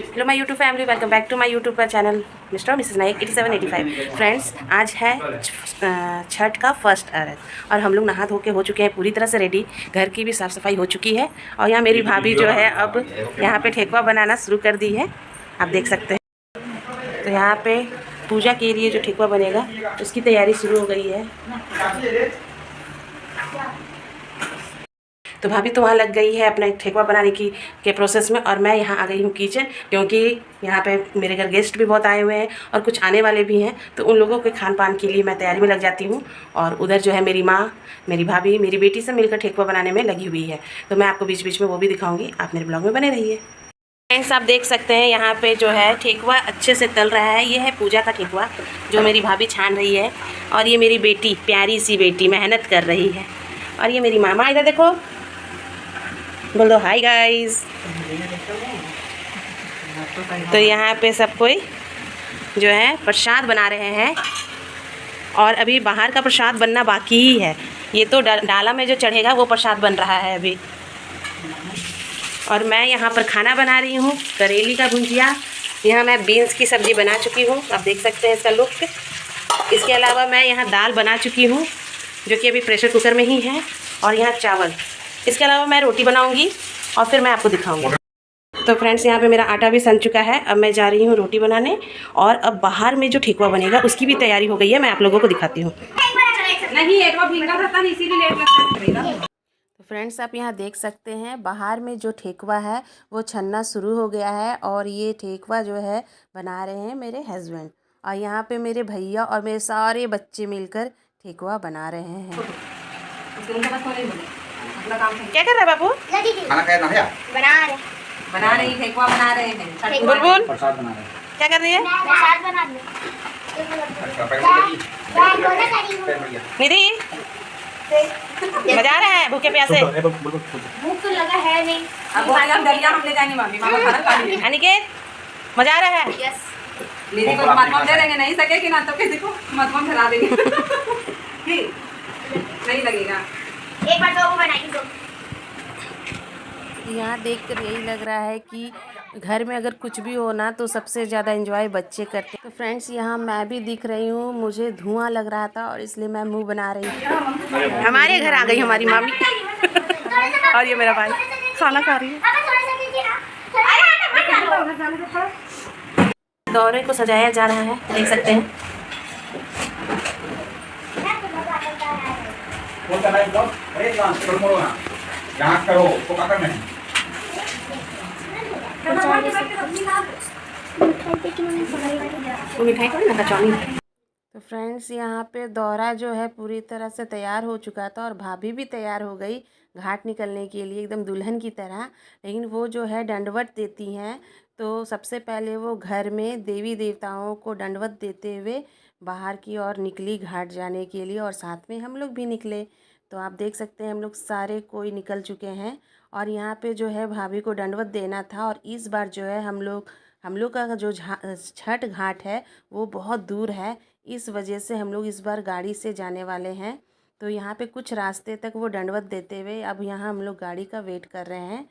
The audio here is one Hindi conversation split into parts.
Hello my YouTube family, welcome back to my YouTube channel mister और मिसेस नाइक 8785। फ्रेंड्स, आज है छठ का फर्स्ट अर्घ और हम लोग नहा धो के हो चुके हैं पूरी तरह से रेडी। घर की भी साफ़ सफाई हो चुकी है और यहाँ मेरी भाभी जो है अब यहाँ पे ठेकुआ बनाना शुरू कर दी है, आप देख सकते हैं। तो यहाँ पे पूजा के लिए जो ठेकुआ बनेगा उसकी तैयारी शुरू हो गई है। तो भाभी तो वहाँ लग गई है अपने ठेकुआ बनाने के प्रोसेस में और मैं यहाँ आ गई हूँ किचन, क्योंकि यहाँ पे मेरे घर गेस्ट भी बहुत आए हुए हैं और कुछ आने वाले भी हैं। तो उन लोगों के खान पान के लिए मैं तैयारी में लग जाती हूँ और उधर जो है मेरी माँ, मेरी भाभी, मेरी बेटी से मिलकर ठेकुआ बनाने में लगी हुई है। तो मैं आपको बीच बीच में वो भी दिखाऊँगी, आप मेरे ब्लॉग में बने रहिए। फ्रेंड्स, आप देख सकते हैं यहाँ पे जो है ठेकुआ अच्छे से तल रहा है। ये है पूजा का ठेकुआ जो मेरी भाभी छान रही है और ये मेरी बेटी, प्यारी सी बेटी, मेहनत कर रही है। और ये मेरी मामा, इधर देखो, बोल दो हाय गाइस। तो यहाँ पे सब कोई जो है प्रसाद बना रहे हैं और अभी बाहर का प्रसाद बनना बाकी ही है। ये तो डाला में जो चढ़ेगा वो प्रसाद बन रहा है अभी। और मैं यहाँ पर खाना बना रही हूँ, करेली का भुजिया। यहाँ मैं बीन्स की सब्ज़ी बना चुकी हूँ, आप देख सकते हैं इसका लुक। इसके अलावा मैं यहाँ दाल बना चुकी हूँ जो कि अभी प्रेशर कुकर में ही है, और यहाँ चावल। इसके अलावा मैं रोटी बनाऊंगी और फिर मैं आपको दिखाऊंगी। तो फ्रेंड्स, यहाँ पे मेरा आटा भी सन चुका है। अब मैं जा रही हूँ रोटी बनाने और अब बाहर में जो ठेकुआ बनेगा उसकी भी तैयारी हो गई है, मैं आप लोगों को दिखाती हूँ। तो फ्रेंड्स, आप यहाँ देख सकते हैं बाहर में जो ठेकुआ है वो छनना शुरू हो गया है और ये ठेकुआ जो है बना रहे हैं मेरे हस्बैंड, और यहाँ पे मेरे भैया और मेरे सारे बच्चे मिलकर ठेकुआ बना रहे हैं। क्या कर रहा है बाबू? खाना खाया ना बना रही ठेकुआ बना रहे हैं। बुलबुल प्रसाद बना रहे हैं। क्या कर रही है? प्रसाद बना रहे निधि मजा आ रहा है भूखे प्यासे? भूख तो लगा है नहीं। अब हम दलिया हम ले जाएंगे, मम्मी मामा खाना खा ली। अनिकेत, मजा आ रहा है? यस। दीदी को मतमम दे देंगे, नहीं सके कि ना तो किसी को मतमम खिला देंगे। नहीं लगेगा। एक बार तो वो बनाएंगे तो। यहाँ देखकर यही लग रहा है कि घर में अगर कुछ भी हो ना तो सबसे ज़्यादा एंजॉय बच्चे करते हैं। तो फ्रेंड्स, यहाँ मैं भी दिख रही हूँ, मुझे धुआं लग रहा था और इसलिए मैं मुंह बना रही थी। हमारे घर आ गई हमारी मामी और ये मेरा भाई खाना खा रही है। दौरे को सजाया जा रहा है, देख सकते हैं। करो तो क्या करना है? मिठाई को ना कचौनी। तो फ्रेंड्स, यहाँ पे दौरा जो है पूरी तरह से तैयार हो चुका था और भाभी भी तैयार हो गई घाट निकलने के लिए, एकदम दुल्हन की तरह। लेकिन वो जो है दंडवत देती हैं, तो सबसे पहले वो घर में देवी देवताओं को दंडवत देते हुए बाहर की ओर निकली घाट जाने के लिए, और साथ में हम लोग भी निकले। तो आप देख सकते हैं हम लोग सारे कोई निकल चुके हैं और यहाँ पे जो है भाभी को दंडवत देना था। और इस बार जो है हम लोग का जो छठ घाट है वो बहुत दूर है, इस वजह से हम लोग इस बार गाड़ी से जाने वाले हैं। तो यहाँ पे कुछ रास्ते तक वो दंडवत देते हुए अब यहाँ हम लोग गाड़ी का वेट कर रहे हैं।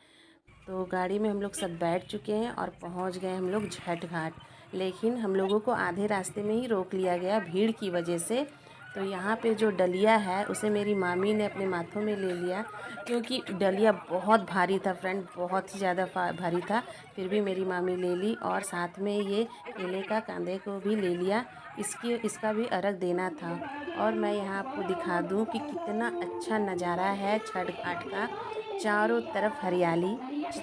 तो गाड़ी में हम लोग सब बैठ चुके हैं और पहुँच गए हम लोग छठ घाट। लेकिन हम लोगों को आधे रास्ते में ही रोक लिया गया भीड़ की वजह से। तो यहाँ पे जो डलिया है उसे मेरी मामी ने अपने माथों में ले लिया, क्योंकि डलिया बहुत भारी था फ्रेंड, बहुत ही ज़्यादा भारी था। फिर भी मेरी मामी ले ली और साथ में ये केले का कांदे को भी ले लिया, इसका भी अर्घ देना था। और मैं यहाँ आपको दिखा दूँ कि कितना अच्छा नज़ारा है छठ घाट का। चारों तरफ हरियाली,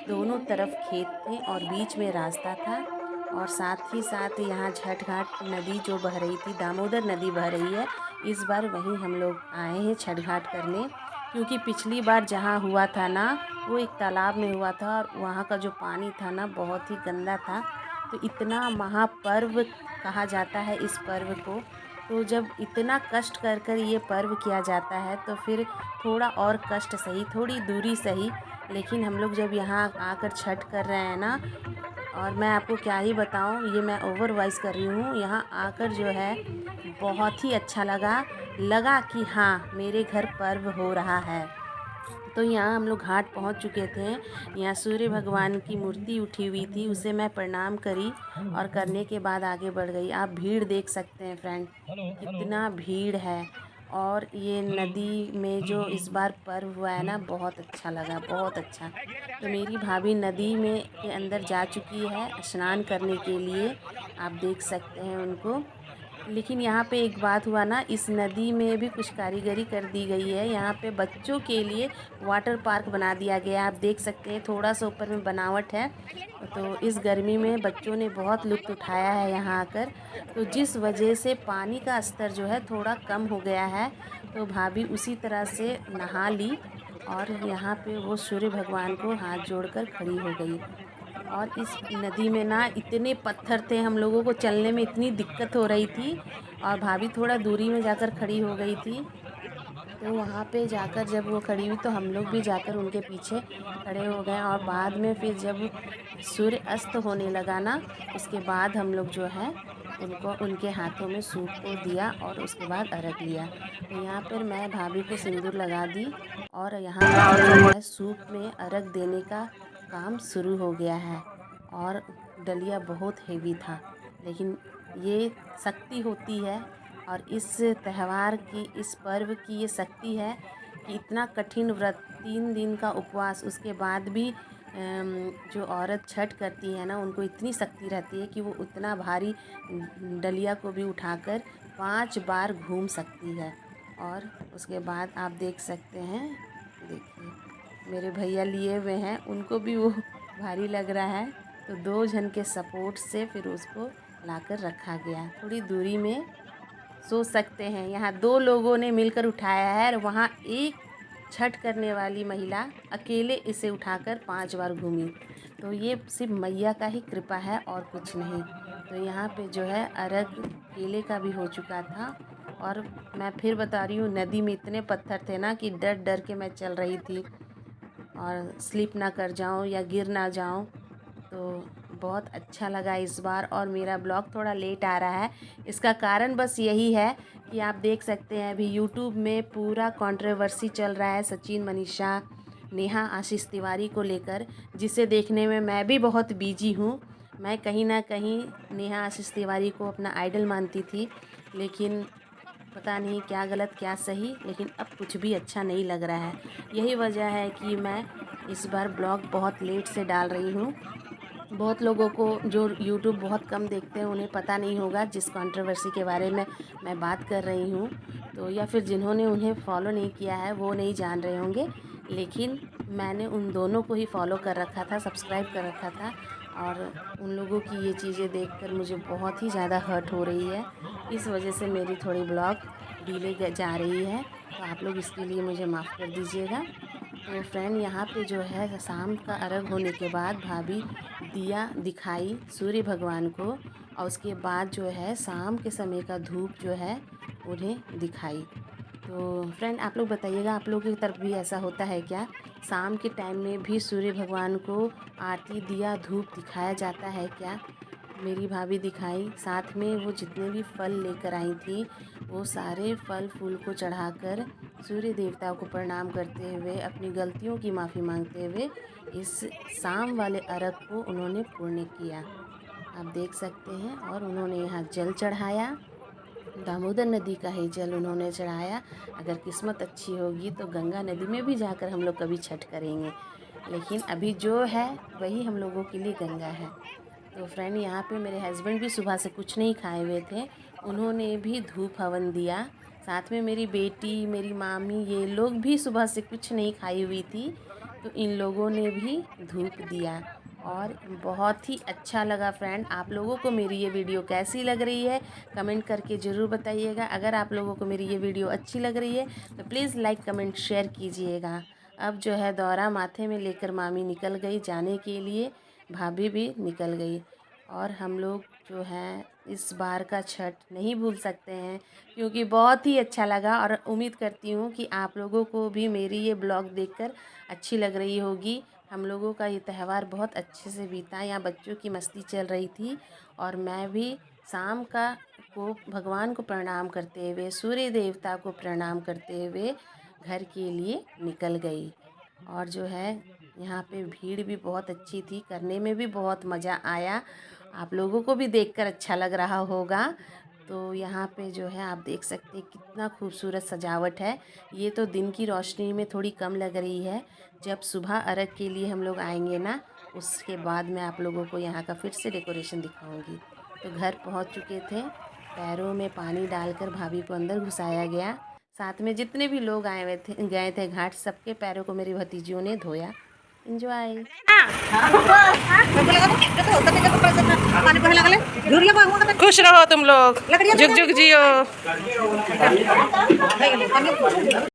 दोनों तरफ खेत थे और बीच में रास्ता था। और साथ ही साथ यहाँ छठ घाट नदी जो बह रही थी, दामोदर नदी बह रही है। इस बार वहीं हम लोग आए हैं छठ घाट करने, क्योंकि पिछली बार जहाँ हुआ था ना वो एक तालाब में हुआ था और वहाँ का जो पानी था ना बहुत ही गंदा था। तो इतना महापर्व कहा जाता है इस पर्व को। तो जब इतना कष्ट कर कर ये पर्व किया जाता है तो फिर थोड़ा और कष्ट सही, थोड़ी दूरी सही, लेकिन हम लोग जब यहाँ आकर छठ कर रहे हैं ना, और मैं आपको क्या ही बताऊँ, ये मैं ओवर वॉइस कर रही हूँ, यहाँ आकर जो है बहुत ही अच्छा लगा कि हाँ मेरे घर पर्व हो रहा है। तो यहाँ हम लोग घाट पहुँच चुके थे। यहाँ सूर्य भगवान की मूर्ति उठी हुई थी, उसे मैं प्रणाम करी और करने के बाद आगे बढ़ गई। आप भीड़ देख सकते हैं फ्रेंड, कितना भीड़ है। और ये नदी में जो इस बार पर्व हुआ है ना, बहुत अच्छा लगा, बहुत अच्छा। तो मेरी भाभी नदी में के अंदर जा चुकी है स्नान करने के लिए, आप देख सकते हैं उनको। लेकिन यहाँ पे एक बात हुआ ना, इस नदी में भी कुछ कारीगरी कर दी गई है। यहाँ पे बच्चों के लिए वाटर पार्क बना दिया गया है, आप देख सकते हैं थोड़ा सा ऊपर में बनावट है। तो इस गर्मी में बच्चों ने बहुत लुत्फ़ उठाया है यहाँ आकर। तो जिस वजह से पानी का स्तर जो है थोड़ा कम हो गया है, तो भाभी उसी तरह से नहा ली और यहाँ पे वो सूर्य भगवान को हाथ जोड़कर खड़ी हो गई। और इस नदी में ना इतने पत्थर थे, हम लोगों को चलने में इतनी दिक्कत हो रही थी। और भाभी थोड़ा दूरी में जाकर खड़ी हो गई थी। तो वहाँ पे जाकर जब वो खड़ी हुई तो हम लोग भी जाकर उनके पीछे खड़े हो गए। और बाद में फिर जब सूर्य अस्त होने लगा ना, उसके बाद हम लोग जो है उनको उनके हाथों में सूप को दिया और उसके बाद अर्घ लिया। तो यहाँ पर मैं भाभी को सिंदूर लगा दी और यहाँ पर जो है सूप में अर्घ देने का काम शुरू हो गया है। और डलिया बहुत हेवी था, लेकिन ये शक्ति होती है। और इस त्यौहार की, इस पर्व की ये शक्ति है कि इतना कठिन व्रत, 3 दिन का उपवास, उसके बाद भी जो औरत छठ करती है ना, उनको इतनी शक्ति रहती है कि वो उतना भारी डलिया को भी उठाकर 5 बार घूम सकती है। और उसके बाद आप देख सकते हैं, देखिए मेरे भैया लिए हुए हैं, उनको भी वो भारी लग रहा है। तो 2 जन के सपोर्ट से फिर उसको लाकर रखा गया। थोड़ी दूरी में सोच सकते हैं, यहाँ 2 लोगों ने मिलकर उठाया है और वहाँ एक छठ करने वाली महिला अकेले इसे उठाकर 5 बार घूमी। तो ये सिर्फ मैया का ही कृपा है और कुछ नहीं। तो यहाँ पे जो है अर्घ केले का भी हो चुका था। और मैं फिर बता रही हूँ, नदी में इतने पत्थर थे ना कि डर डर के मैं चल रही थी और स्लिप ना कर जाऊँ या गिर ना जाऊँ। तो बहुत अच्छा लगा इस बार। और मेरा ब्लॉग थोड़ा लेट आ रहा है, इसका कारण बस यही है कि आप देख सकते हैं अभी यूट्यूब में पूरा कंट्रोवर्सी चल रहा है सचिन, मनीषा, नेहा, आशीष तिवारी को लेकर, जिसे देखने में मैं भी बहुत बिजी हूँ। मैं कहीं ना कहीं नेहा आशीष तिवारी को अपना आइडल मानती थी, लेकिन पता नहीं क्या गलत क्या सही, लेकिन अब कुछ भी अच्छा नहीं लग रहा है। यही वजह है कि मैं इस बार ब्लॉग बहुत लेट से डाल रही हूँ। बहुत लोगों को जो यूट्यूब बहुत कम देखते हैं, उन्हें पता नहीं होगा जिस कंट्रोवर्सी के बारे में मैं बात कर रही हूँ। तो या फिर जिन्होंने उन्हें फॉलो नहीं किया है वो नहीं जान रहे होंगे, लेकिन मैंने उन दोनों को ही फॉलो कर रखा था, सब्सक्राइब कर रखा था। और उन लोगों की ये चीज़ें देखकर मुझे बहुत ही ज़्यादा हर्ट हो रही है। इस वजह से मेरी थोड़ी ब्लॉग डिले जा रही है, तो आप लोग इसके लिए मुझे माफ़ कर दीजिएगा। तो फ्रेंड, यहाँ पे जो है शाम का अर्घ होने के बाद भाभी दिया दिखाई सूर्य भगवान को, और उसके बाद जो है शाम के समय का धूप जो है उन्हें दिखाई। तो फ्रेंड, आप लोग बताइएगा, आप लोगों की तरफ भी ऐसा होता है क्या? शाम के टाइम में भी सूर्य भगवान को आरती, दिया, धूप दिखाया जाता है क्या? मेरी भाभी दिखाई, साथ में वो जितने भी फल लेकर आई थी, वो सारे फल फूल को चढ़ाकर सूर्य देवता को प्रणाम करते हुए, अपनी गलतियों की माफ़ी मांगते हुए इस शाम वाले अर्घ को उन्होंने पूर्ण किया, आप देख सकते हैं। और उन्होंने यहाँ जल चढ़ाया, दामोदर नदी का ही जल उन्होंने चढ़ाया। अगर किस्मत अच्छी होगी तो गंगा नदी में भी जाकर हम लोग कभी छठ करेंगे, लेकिन अभी जो है वही हम लोगों के लिए गंगा है। तो फ्रेंड, यहाँ पे मेरे हस्बैंड भी सुबह से कुछ नहीं खाए हुए थे, उन्होंने भी धूप हवन दिया। साथ में मेरी बेटी, मेरी मामी, ये लोग भी सुबह से कुछ नहीं खाई हुई थी, तो इन लोगों ने भी धूप दिया। और बहुत ही अच्छा लगा फ्रेंड। आप लोगों को मेरी ये वीडियो कैसी लग रही है कमेंट करके ज़रूर बताइएगा। अगर आप लोगों को मेरी ये वीडियो अच्छी लग रही है तो प्लीज़ लाइक, कमेंट, शेयर कीजिएगा। अब जो है दौरा माथे में लेकर मामी निकल गई जाने के लिए, भाभी भी निकल गई। और हम लोग जो है इस बार का छठ नहीं भूल सकते हैं, क्योंकि बहुत ही अच्छा लगा। और उम्मीद करती हूँ कि आप लोगों को भी मेरी ये ब्लॉग देखकर अच्छी लग रही होगी। हम लोगों का ये त्यौहार बहुत अच्छे से बीता, यहाँ बच्चों की मस्ती चल रही थी और मैं भी शाम का को भगवान को प्रणाम करते हुए, सूर्य देवता को प्रणाम करते हुए घर के लिए निकल गई। और जो है यहाँ पे भीड़ भी बहुत अच्छी थी, करने में भी बहुत मज़ा आया। आप लोगों को भी देखकर अच्छा लग रहा होगा। तो यहाँ पे जो है आप देख सकते हैं कितना खूबसूरत सजावट है। ये तो दिन की रोशनी में थोड़ी कम लग रही है। जब सुबह अर्घ के लिए हम लोग आएंगे ना, उसके बाद मैं आप लोगों को यहाँ का फिर से डेकोरेशन दिखाऊंगी। तो घर पहुँच चुके थे, पैरों में पानी डालकर भाभी को अंदर घुसाया गया। साथ में जितने भी लोग गए थे घाट, सबके पैरों को मेरी भतीजियों ने धोया। एंजॉय। खुश रहो तुम लोग, जुग जुग जियो।